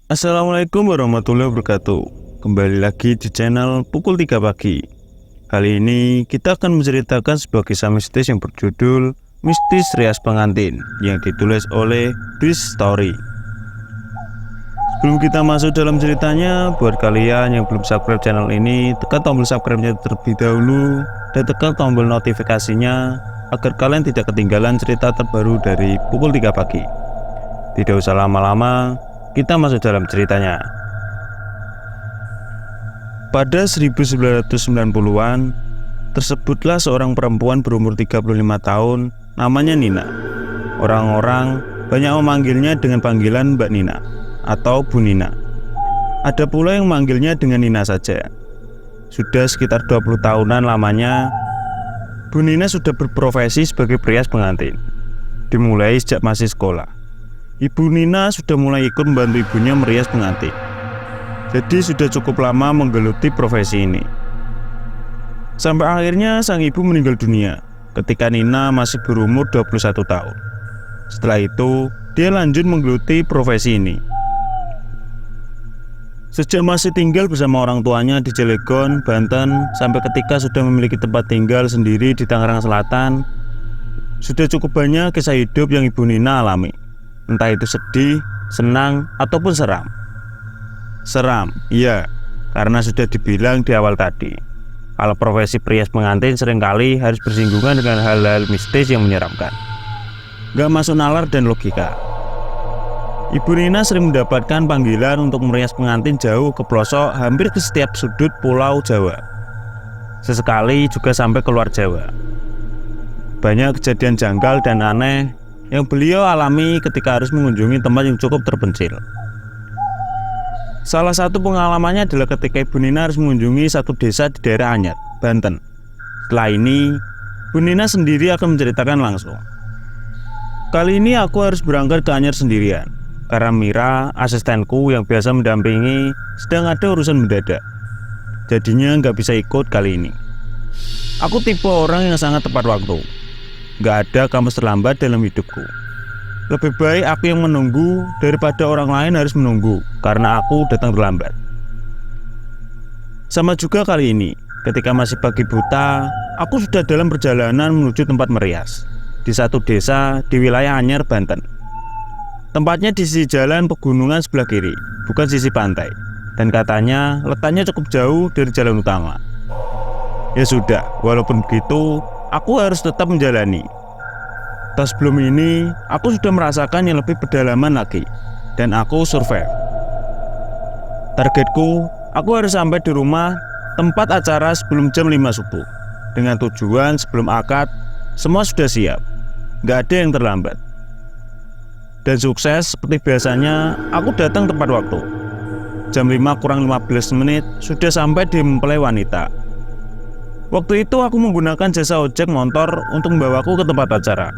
Assalamualaikum warahmatullahi wabarakatuh. Kembali lagi di channel Pukul 3 Pagi. Kali ini kita akan menceritakan sebuah kisah mistis yang berjudul Mistis Rias Pengantin yang ditulis oleh This Story. Sebelum kita masuk dalam ceritanya, buat kalian yang belum subscribe channel ini, tekan tombol subscribe-nya terlebih dahulu dan tekan tombol notifikasinya agar kalian tidak ketinggalan cerita terbaru dari Pukul 3 Pagi. Tidak usah lama-lama, kita masuk dalam ceritanya. Pada 1990-an, tersebutlah seorang perempuan berumur 35 tahun, namanya Nina. Orang-orang banyak memanggilnya dengan panggilan Mbak Nina atau Bu Nina. Ada pula yang memanggilnya dengan Nina saja. Sudah sekitar 20 tahunan lamanya, Bu Nina sudah berprofesi sebagai perias pengantin. Dimulai sejak masih sekolah. Ibu Nina sudah mulai ikut membantu ibunya merias pengantin. Jadi sudah cukup lama menggeluti profesi ini. Sampai akhirnya sang ibu meninggal dunia ketika Nina masih berumur 21 tahun. Setelah itu, dia lanjut menggeluti profesi ini. Sejak masih tinggal bersama orang tuanya di Cilegon, Banten, sampai ketika sudah memiliki tempat tinggal sendiri di Tangerang Selatan, sudah cukup banyak kisah hidup yang ibu Nina alami. Entah itu sedih, senang, ataupun seram. Seram, iya, karena sudah dibilang di awal tadi, kalau profesi perias pengantin seringkali harus bersinggungan dengan hal-hal mistis yang menyeramkan. Gak masuk nalar dan logika. Ibu Nina sering mendapatkan panggilan untuk merias pengantin jauh ke pelosok hampir ke setiap sudut pulau Jawa. Sesekali juga sampai keluar Jawa. Banyak kejadian janggal dan aneh yang beliau alami ketika harus mengunjungi tempat yang cukup terpencil. Salah satu pengalamannya adalah ketika Ibu Nina harus mengunjungi satu desa di daerah Anyar, Banten. Setelah ini, Bu Nina sendiri akan menceritakan langsung. Kali ini aku harus berangkat ke Anyar sendirian, karena Mira, asistenku yang biasa mendampingi, sedang ada urusan mendadak. Jadinya nggak bisa ikut kali ini. Aku tipe orang yang sangat tepat waktu. Gak ada kamus terlambat dalam hidupku. Lebih baik aku yang menunggu daripada orang lain harus menunggu karena aku datang terlambat. Sama juga kali ini, ketika masih pagi buta, aku sudah dalam perjalanan menuju tempat merias di satu desa di wilayah Anyar, Banten. Tempatnya di sisi jalan pegunungan sebelah kiri, bukan sisi pantai, dan katanya letaknya cukup jauh dari jalan utama. Ya sudah, walaupun begitu, aku harus tetap menjalani. Tas sebelum ini, aku sudah merasakan yang lebih pedalaman lagi, dan aku survive. Targetku, aku harus sampai di rumah tempat acara sebelum jam 5 subuh. Dengan tujuan sebelum akad, semua sudah siap. Gak ada yang terlambat. Dan sukses seperti biasanya, aku datang tepat waktu. Jam 5 kurang 15 menit, sudah sampai di mempelai wanita. Waktu itu aku menggunakan jasa ojek motor untuk membawaku ke tempat acara.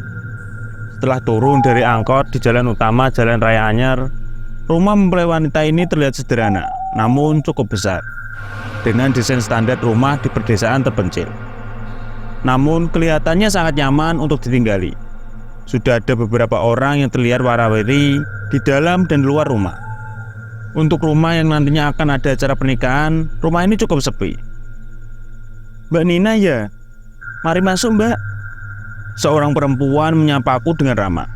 Setelah turun dari angkot di jalan utama Jalan Raya Anyar, rumah mempelai wanita ini terlihat sederhana, namun cukup besar, dengan desain standar rumah di pedesaan terpencil. Namun kelihatannya sangat nyaman untuk ditinggali. Sudah ada beberapa orang yang terlihat warawiri di dalam dan luar rumah. Untuk rumah yang nantinya akan ada acara pernikahan, rumah ini cukup sepi. Mbak Nina ya? Mari masuk Mbak. Seorang perempuan menyapaku dengan ramah,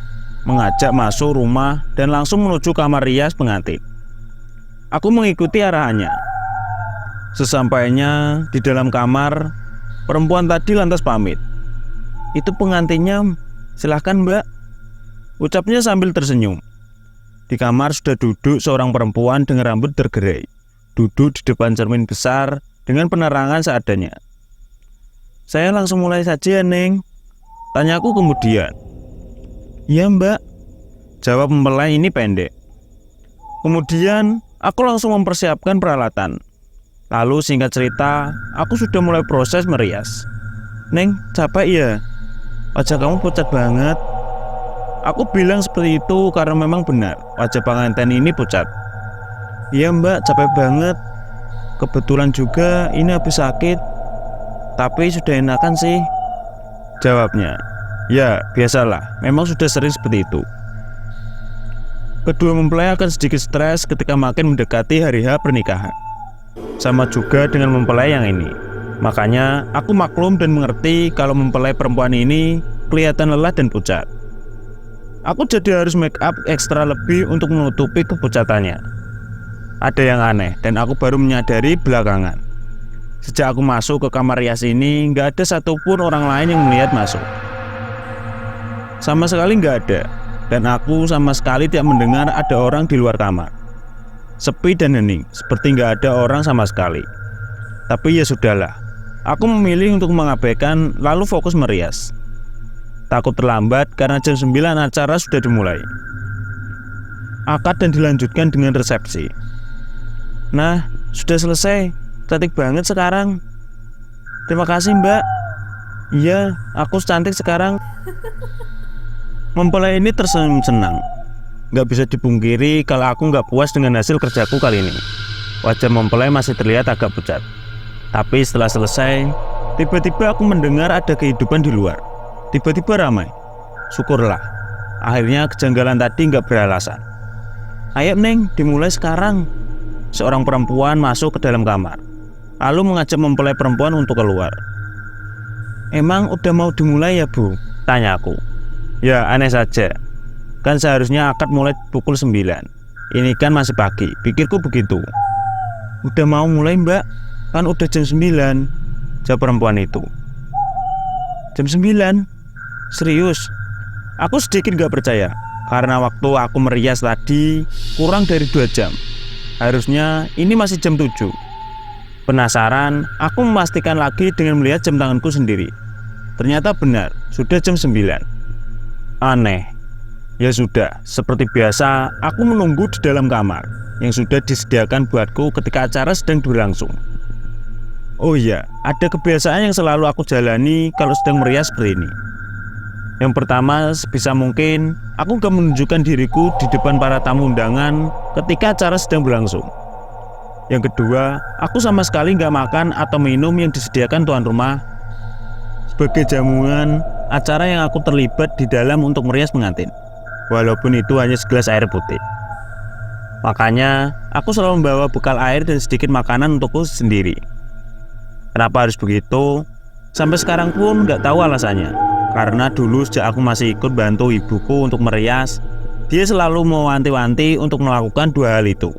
mengajak masuk rumah dan langsung menuju kamar rias pengantin. Aku mengikuti arahannya. Sesampainya di dalam kamar, perempuan tadi lantas pamit. Itu pengantinnya, silahkan Mbak, ucapnya sambil tersenyum. Di kamar sudah duduk seorang perempuan dengan rambut tergerai, duduk di depan cermin besar dengan penerangan seadanya. Saya langsung mulai saja ya Neng, tanyaku kemudian. Iya Mbak, jawab mempelai ini pendek. Kemudian aku langsung mempersiapkan peralatan. Lalu singkat cerita, aku sudah mulai proses merias. Neng, capek ya? Wajah kamu pucat banget. Aku bilang seperti itu karena memang benar, wajah pengantin ini pucat. Iya Mbak, capek banget. Kebetulan juga ini habis sakit, tapi sudah enakan sih, jawabnya. Ya, biasalah, memang sudah sering seperti itu. Kedua mempelai akan sedikit stres ketika makin mendekati hari H pernikahan. Sama juga dengan mempelai yang ini. Makanya aku maklum dan mengerti kalau mempelai perempuan ini kelihatan lelah dan pucat. Aku jadi harus make up ekstra lebih untuk menutupi kepucatannya. Ada yang aneh dan aku baru menyadari belakangan. Sejak aku masuk ke kamar rias ini, nggak ada satupun orang lain yang melihat masuk. Sama sekali nggak ada. Dan aku sama sekali tidak mendengar ada orang di luar kamar. Sepi dan hening, seperti nggak ada orang sama sekali. Tapi ya sudahlah. Aku memilih untuk mengabaikan lalu fokus merias. Takut terlambat karena jam 9 acara sudah dimulai. Akad dan dilanjutkan dengan resepsi. Nah, sudah selesai. Cantik banget sekarang. Terima kasih mbak. Iya, aku cantik sekarang. Mempelai ini tersenyum senang. Gak bisa dipungkiri kalau aku gak puas dengan hasil kerjaku kali ini. Wajah mempelai masih terlihat agak pucat. Tapi setelah selesai, tiba-tiba aku mendengar ada kehidupan di luar. Tiba-tiba ramai. Syukurlah. Akhirnya kejanggalan tadi gak beralasan. Ayo Neng, dimulai sekarang. Seorang perempuan masuk ke dalam kamar, lalu mengajak mempelai perempuan untuk keluar. Emang udah mau dimulai ya bu? Tanya aku. Ya aneh saja. Kan seharusnya akad mulai pukul 9. Ini kan masih pagi, pikirku begitu. Udah mau mulai mbak? Kan udah jam 9. Jawab perempuan itu. Jam 9? Serius? Aku sedikit gak percaya. Karena waktu aku merias tadi kurang dari 2 jam. Harusnya ini masih jam 7. Penasaran, aku memastikan lagi dengan melihat jam tanganku sendiri. Ternyata benar, sudah jam 9. Aneh. Ya sudah, seperti biasa, aku menunggu di dalam kamar yang sudah disediakan buatku ketika acara sedang berlangsung. Oh iya, ada kebiasaan yang selalu aku jalani kalau sedang merias seperti ini. Yang pertama, sebisa mungkin aku gak menunjukkan diriku di depan para tamu undangan ketika acara sedang berlangsung. Yang kedua, aku sama sekali gak makan atau minum yang disediakan tuan rumah sebagai jamuan acara yang aku terlibat di dalam untuk merias pengantin, walaupun itu hanya segelas air putih. Makanya, aku selalu membawa bekal air dan sedikit makanan untukku sendiri. Kenapa harus begitu? Sampai sekarang pun gak tahu alasannya. Karena dulu sejak aku masih ikut bantu ibuku untuk merias, dia selalu mewanti-wanti untuk melakukan 2 hal itu.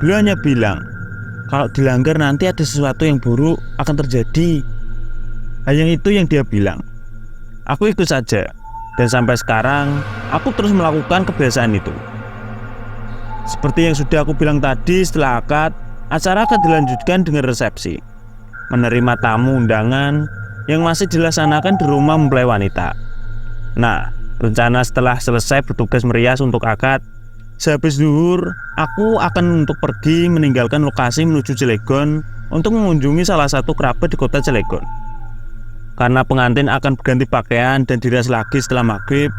Beliau hanya bilang, kalau dilanggar nanti ada sesuatu yang buruk akan terjadi. Hanya itu yang dia bilang. Aku ikut saja, dan sampai sekarang aku terus melakukan kebiasaan itu. Seperti yang sudah aku bilang tadi, setelah akad, acara akan dilanjutkan dengan resepsi. Menerima tamu undangan yang masih dilaksanakan di rumah mempelai wanita. Nah, rencana setelah selesai bertugas merias untuk akad, sehabis zuhur, aku akan untuk pergi meninggalkan lokasi menuju Cilegon untuk mengunjungi salah satu kerabat di kota Cilegon. Karena pengantin akan berganti pakaian dan dirias lagi setelah maghrib,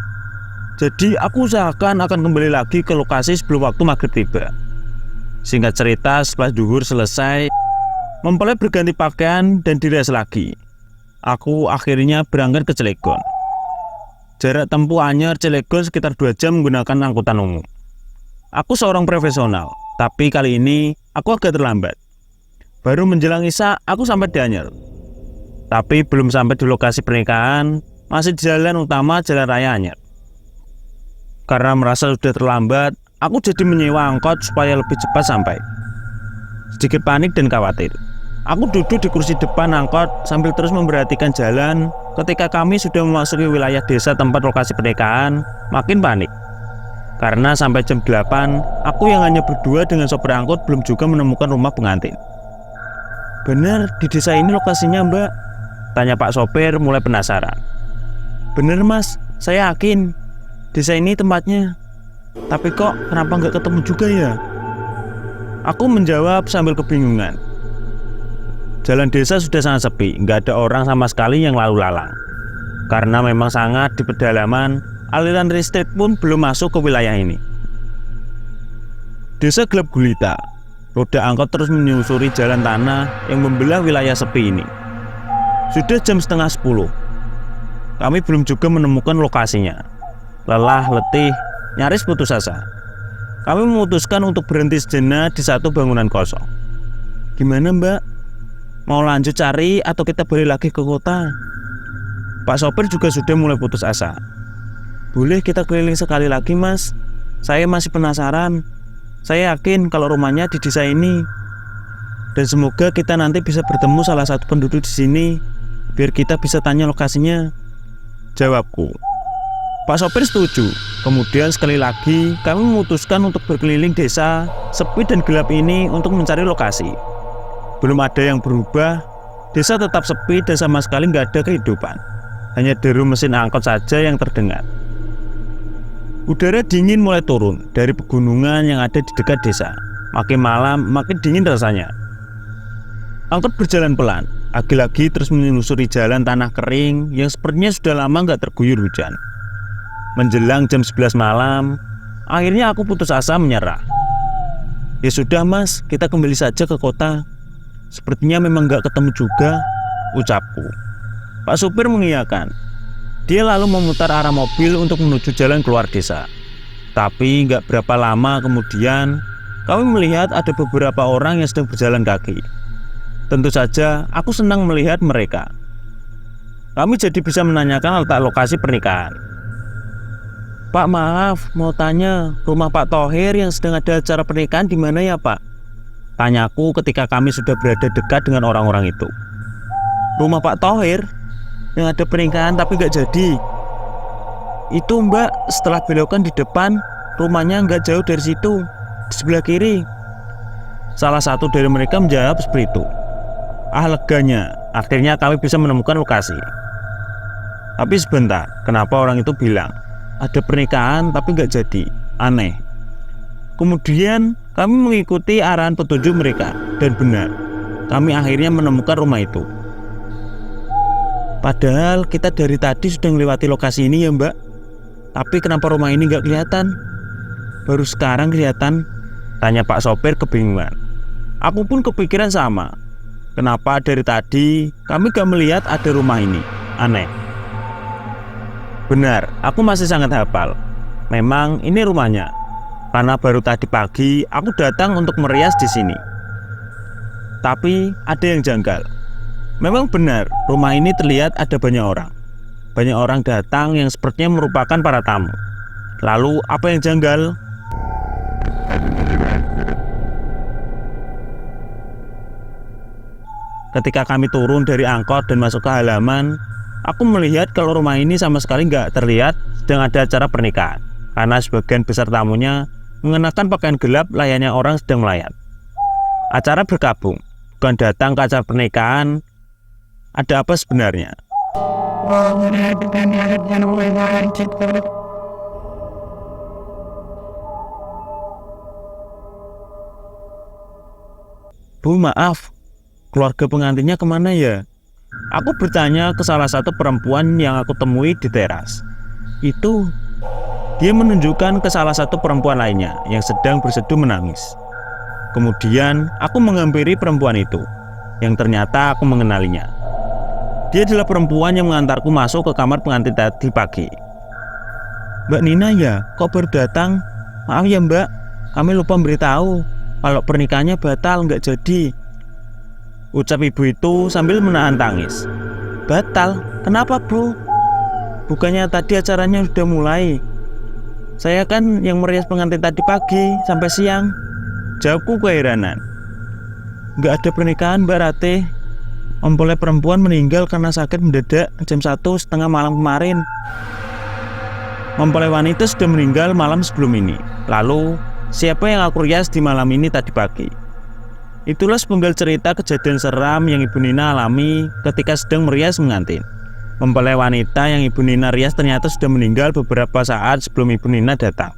jadi aku usahakan akan kembali lagi ke lokasi sebelum waktu maghrib tiba. Singkat cerita, setelah zuhur selesai, mempelai berganti pakaian dan dirias lagi. Aku akhirnya berangkat ke Cilegon. Jarak tempuh Anyer Cilegon sekitar 2 jam menggunakan angkutan umum. Aku seorang profesional, tapi kali ini aku agak terlambat. Baru menjelang Isya, aku sampai di Anyer. Tapi belum sampai di lokasi pernikahan, masih di jalan utama Jalan Raya Anyer. Karena merasa sudah terlambat, aku jadi menyewa angkot supaya lebih cepat sampai. Sedikit panik dan khawatir. Aku duduk di kursi depan angkot sambil terus memperhatikan jalan. Ketika kami sudah memasuki wilayah desa tempat lokasi pernikahan, makin panik. Karena sampai jam 8, aku yang hanya berdua dengan sopir angkot belum juga menemukan rumah pengantin. Benar, di desa ini lokasinya mbak? Tanya Pak sopir mulai penasaran. Bener mas, saya yakin desa ini tempatnya. Tapi kok kenapa nggak ketemu juga ya? Aku menjawab sambil kebingungan. Jalan desa sudah sangat sepi, nggak ada orang sama sekali yang lalu lalang. Karena memang sangat di pedalaman, aliran listrik pun belum masuk ke wilayah ini. Desa gelap gulita. Roda angkot terus menyusuri jalan tanah yang membelah wilayah sepi ini. Sudah jam setengah 10. Kami belum juga menemukan lokasinya. Lelah, letih, Nyaris putus asa, kami memutuskan untuk berhenti sejenak di satu bangunan kosong. Gimana mbak? Mau lanjut cari atau kita balik lagi ke kota? Pak sopir juga sudah mulai putus asa. Boleh kita keliling sekali lagi mas? Saya masih penasaran. Saya yakin kalau rumahnya di desa ini. Dan semoga kita nanti bisa bertemu salah satu penduduk di sini, biar kita bisa tanya lokasinya, jawabku. Pak sopir setuju. Kemudian sekali lagi kami memutuskan untuk berkeliling desa sepi dan gelap ini untuk mencari lokasi. Belum ada yang berubah. Desa tetap sepi dan sama sekali nggak ada kehidupan. Hanya deru mesin angkot saja yang terdengar. Udara dingin mulai turun dari pegunungan yang ada di dekat desa. Makin malam makin dingin rasanya. Angkot berjalan pelan, lagi-lagi terus menelusuri jalan tanah kering yang sepertinya sudah lama nggak terguyur hujan. Menjelang jam 11 malam, akhirnya aku putus asa menyerah. Ya sudah mas, kita kembali saja ke kota. Sepertinya memang nggak ketemu juga, ucapku. Pak supir mengiyakan. Dia lalu memutar arah mobil untuk menuju jalan keluar desa. Tapi nggak berapa lama kemudian, kami melihat ada beberapa orang yang sedang berjalan kaki. Tentu saja aku senang melihat mereka. Kami jadi bisa menanyakan letak lokasi pernikahan. Pak maaf, mau tanya, rumah Pak Thohir yang sedang ada acara pernikahan di mana ya Pak? Tanyaku ketika kami sudah berada dekat dengan orang-orang itu. Rumah Pak Thohir yang ada pernikahan tapi gak jadi. Itu mbak, setelah belokan di depan, rumahnya gak jauh dari situ, di sebelah kiri. Salah satu dari mereka menjawab seperti itu. Leganya, akhirnya kami bisa menemukan lokasi. Tapi sebentar, kenapa orang itu bilang ada pernikahan tapi gak jadi? Aneh. Kemudian kami mengikuti arahan petunjuk mereka. Dan benar, kami akhirnya menemukan rumah itu. Padahal kita dari tadi sudah melewati lokasi ini ya mbak. Tapi kenapa rumah ini gak kelihatan? Baru sekarang kelihatan, tanya Pak sopir kebingungan. Aku pun kepikiran sama. Kenapa dari tadi kami gak melihat ada rumah ini? Aneh. Benar, aku masih sangat hafal. Memang ini rumahnya. Karena baru tadi pagi aku datang untuk merias di sini. Tapi ada yang janggal. Memang benar, rumah ini terlihat ada banyak orang. Banyak orang datang yang sepertinya merupakan para tamu. Lalu apa yang janggal? Ketika kami turun dari angkot dan masuk ke halaman, aku melihat kalau rumah ini sama sekali nggak terlihat sedang ada acara pernikahan. Karena sebagian besar tamunya mengenakan pakaian gelap layaknya orang sedang melayat. Acara berkabung, bukan datang ke acara pernikahan. Ada apa sebenarnya? Bu maaf, keluarga pengantinnya kemana ya? Aku bertanya ke salah satu perempuan yang aku temui di teras. Itu, dia menunjukkan ke salah satu perempuan lainnya yang sedang berseduh menangis. Kemudian aku menghampiri perempuan itu, yang ternyata aku mengenalinya. Dia adalah perempuan yang mengantarku masuk ke kamar pengantin tadi pagi. Mbak Nina ya, kok baru datang? Maaf ya mbak, kami lupa memberitahu kalau pernikahannya batal, nggak jadi, ucap ibu itu sambil menahan tangis. Batal? Kenapa bro? Bukannya tadi acaranya sudah mulai? Saya kan yang merias pengantin tadi pagi sampai siang, jawabku keheranan. Nggak ada pernikahan mbak Ratih. Mempelai perempuan meninggal karena sakit mendadak jam 1:30 malam kemarin. Mempelai wanita sudah meninggal malam sebelum ini. Lalu siapa yang aku rias di malam ini tadi pagi? Itulah sepenggal cerita kejadian seram yang Ibu Nina alami ketika sedang merias pengantin. Mempelai wanita yang Ibu Nina rias ternyata sudah meninggal beberapa saat sebelum Ibu Nina datang.